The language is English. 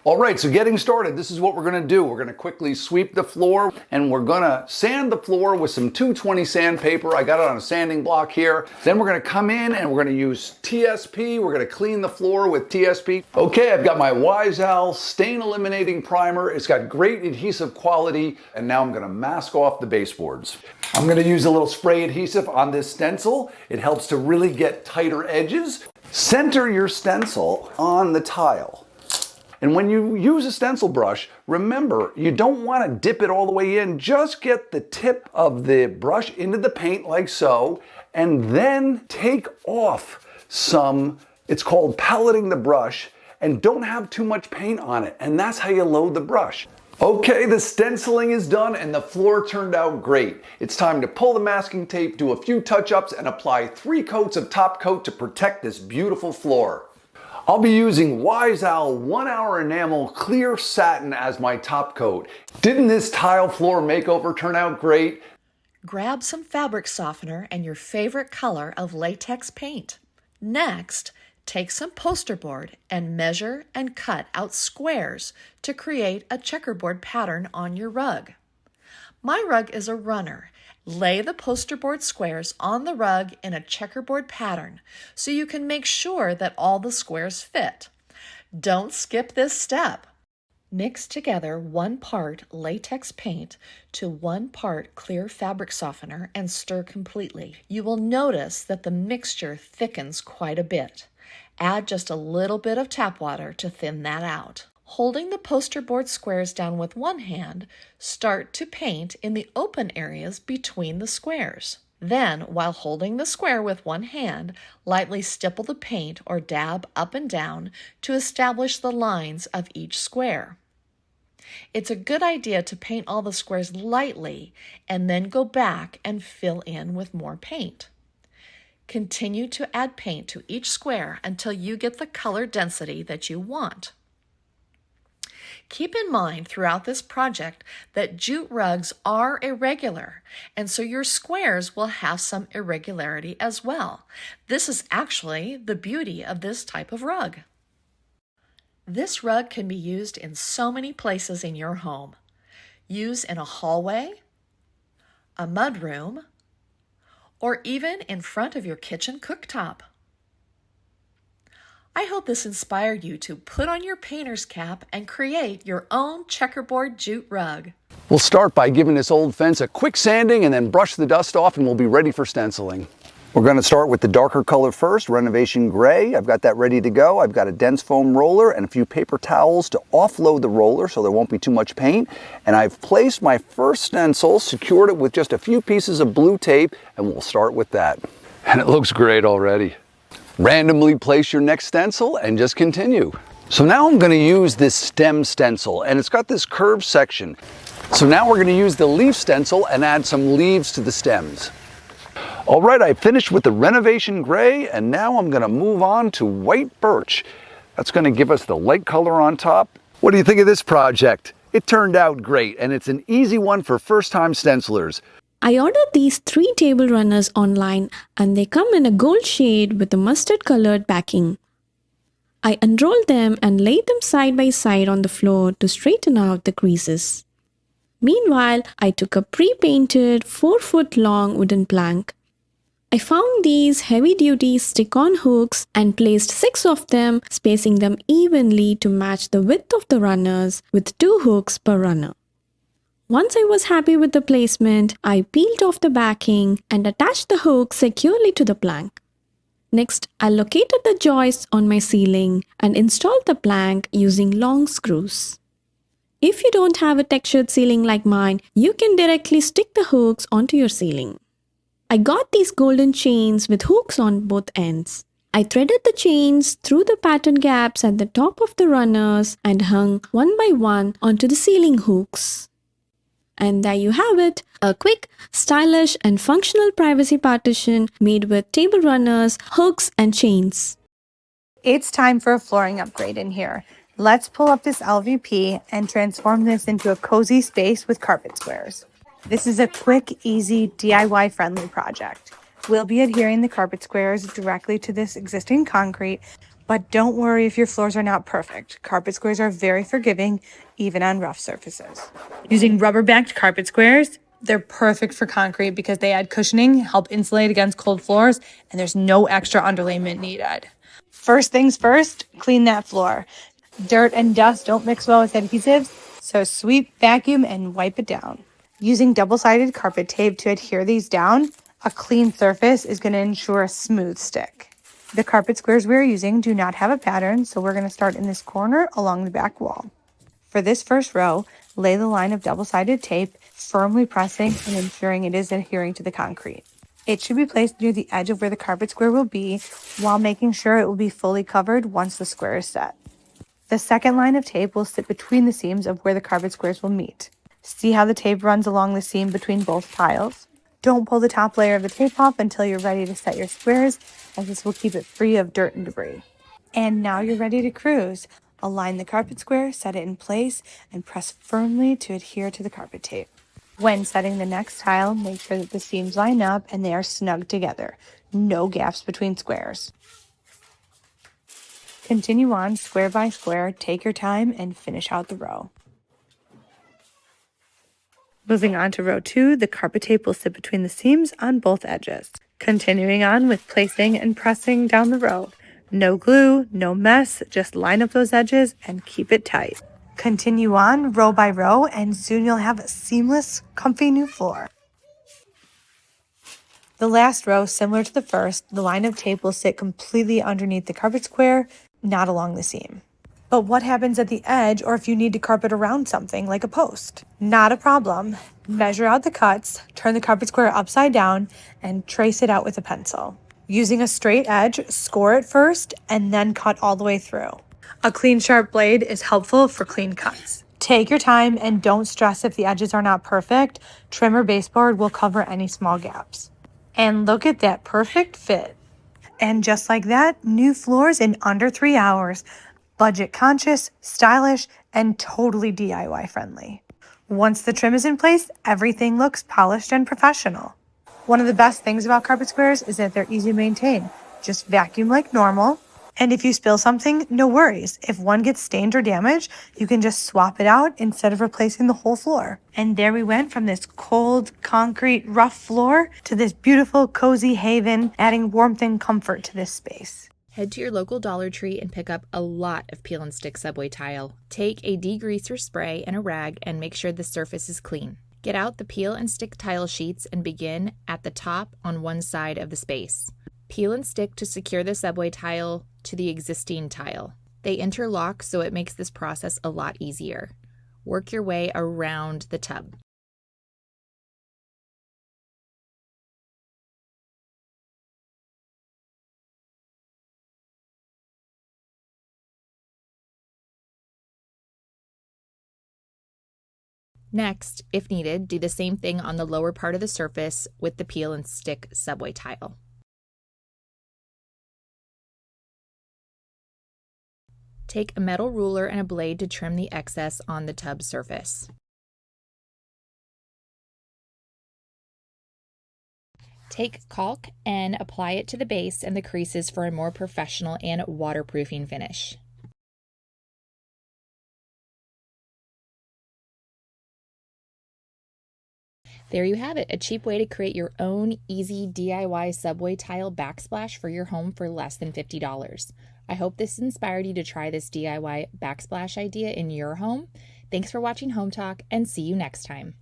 All right, so getting started, this is what we're gonna do. We're gonna quickly sweep the floor and we're gonna sand the floor with some 220 sandpaper. I got it on a sanding block here. Then we're gonna come in and we're gonna use TSP. We're gonna clean the floor with TSP. Okay, I've got my Wise Owl stain eliminating primer. It's got great adhesive quality, and now I'm gonna mask off the baseboards. I'm gonna use a little spray adhesive on this stencil. It helps to really get tighter edges. Center your stencil on the tile. And when you use a stencil brush, remember, you don't want to dip it all the way in. Just get the tip of the brush into the paint like so, and then take off some, it's called palleting the brush, and don't have too much paint on it. And that's how you load the brush. Okay, the stenciling is done and the floor turned out great. It's time to pull the masking tape, do a few touch-ups, and apply 3 coats of top coat to protect this beautiful floor. I'll be using Wise Owl 1 Hour Enamel Clear Satin as my top coat. Didn't this tile floor makeover turn out great? Grab some fabric softener and your favorite color of latex paint. Next, take some poster board and measure and cut out squares to create a checkerboard pattern on your rug. My rug is a runner. Lay the poster board squares on the rug in a checkerboard pattern so you can make sure that all the squares fit. Don't skip this step. Mix together 1 part latex paint to 1 part clear fabric softener and stir completely. You will notice that the mixture thickens quite a bit. Add just a little bit of tap water to thin that out. Holding the poster board squares down with one hand, start to paint in the open areas between the squares. Then, while holding the square with one hand, lightly stipple the paint or dab up and down to establish the lines of each square. It's a good idea to paint all the squares lightly and then go back and fill in with more paint. Continue to add paint to each square until you get the color density that you want. Keep in mind throughout this project that jute rugs are irregular, and so your squares will have some irregularity as well. This is actually the beauty of this type of rug. This rug can be used in so many places in your home. Use in a hallway, a mudroom, or even in front of your kitchen cooktop. I hope this inspired you to put on your painter's cap and create your own checkerboard jute rug. We'll start by giving this old fence a quick sanding and then brush the dust off and we'll be ready for stenciling. We're going to start with the darker color first, Renovation Gray. I've got that ready to go. I've got a dense foam roller and a few paper towels to offload the roller so there won't be too much paint. And I've placed my first stencil, secured it with just a few pieces of blue tape, and we'll start with that. And it looks great already. Randomly place your next stencil and just continue. So now I'm going to use this stem stencil and it's got this curved section. So now we're going to use the leaf stencil and add some leaves to the stems. All right, I finished with the Renovation Gray and now I'm going to move on to white birch. That's going to give us the light color on top. What do you think of this project? It turned out great and it's an easy one for first-time stencilers. I ordered these 3 table runners online and they come in a gold shade with a mustard colored backing. I unrolled them and laid them side by side on the floor to straighten out the creases. Meanwhile, I took a pre-painted 4-foot long wooden plank. I found these heavy-duty stick-on hooks and placed 6 of them, spacing them evenly to match the width of the runners with 2 hooks per runner. Once I was happy with the placement, I peeled off the backing and attached the hook securely to the plank. Next, I located the joists on my ceiling and installed the plank using long screws. If you don't have a textured ceiling like mine, you can directly stick the hooks onto your ceiling. I got these golden chains with hooks on both ends. I threaded the chains through the pattern gaps at the top of the runners and hung one by one onto the ceiling hooks. And there you have it, a quick, stylish and functional privacy partition made with table runners, hooks and chains. It's time for a flooring upgrade in here. Let's pull up this LVP and transform this into a cozy space with carpet squares. This is a quick, easy, DIY-friendly project. We'll be adhering the carpet squares directly to this existing concrete, But don't worry if your floors are not perfect. Carpet squares are very forgiving, even on rough surfaces. Using rubber-backed carpet squares, they're perfect for concrete because they add cushioning, help insulate against cold floors, and there's no extra underlayment needed. First things first, clean that floor. Dirt and dust don't mix well with adhesives, so sweep, vacuum, and wipe it down. Using double-sided carpet tape to adhere these down, a clean surface is going to ensure a smooth stick. The carpet squares we're using do not have a pattern, so we're going to start in this corner along the back wall. For this first row, lay the line of double-sided tape, firmly pressing and ensuring it is adhering to the concrete. It should be placed near the edge of where the carpet square will be, while making sure it will be fully covered once the square is set. The second line of tape will sit between the seams of where the carpet squares will meet. See how the tape runs along the seam between both tiles? Don't pull the top layer of the tape off until you're ready to set your squares, as this will keep it free of dirt and debris. And now you're ready to cruise. Align the carpet square, set it in place, and press firmly to adhere to the carpet tape. When setting the next tile, make sure that the seams line up and they are snug together. No gaps between squares. Continue on square by square, take your time, and finish out the row. Moving on to row 2, the carpet tape will sit between the seams on both edges. Continuing on with placing and pressing down the row. No glue, no mess, just line up those edges and keep it tight. Continue on row by row, and soon you'll have a seamless, comfy new floor. The last row, similar to the first, the line of tape will sit completely underneath the carpet square, not along the seam. But what happens at the edge, or if you need to carpet around something like a post? Not a problem. Measure out the cuts, turn the carpet square upside down, and trace it out with a pencil. Using a straight edge, score it first, and then cut all the way through. A clean, sharp blade is helpful for clean cuts. Take your time and don't stress if the edges are not perfect. Trim or baseboard will cover any small gaps. And look at that perfect fit. And just like that, new floors in under 3 hours. Budget conscious, stylish, and totally DIY friendly. Once the trim is in place, everything looks polished and professional. One of the best things about carpet squares is that they're easy to maintain. Just vacuum like normal. And if you spill something, no worries. If one gets stained or damaged, you can just swap it out instead of replacing the whole floor. And there we went from this cold, concrete, rough floor to this beautiful, cozy haven, adding warmth and comfort to this space. Head to your local Dollar Tree and pick up a lot of peel and stick subway tile. Take a degreaser spray and a rag and make sure the surface is clean. Get out the peel and stick tile sheets and begin at the top on one side of the space. Peel and stick to secure the subway tile to the existing tile. They interlock, so it makes this process a lot easier. Work your way around the tub. Next, if needed, do the same thing on the lower part of the surface with the peel and stick subway tile. Take a metal ruler and a blade to trim the excess on the tub surface. Take caulk and apply it to the base and the creases for a more professional and waterproofing finish. There you have it, a cheap way to create your own easy DIY subway tile backsplash for your home for less than $50. I hope this inspired you to try this DIY backsplash idea in your home. Thanks for watching Home Talk, and see you next time.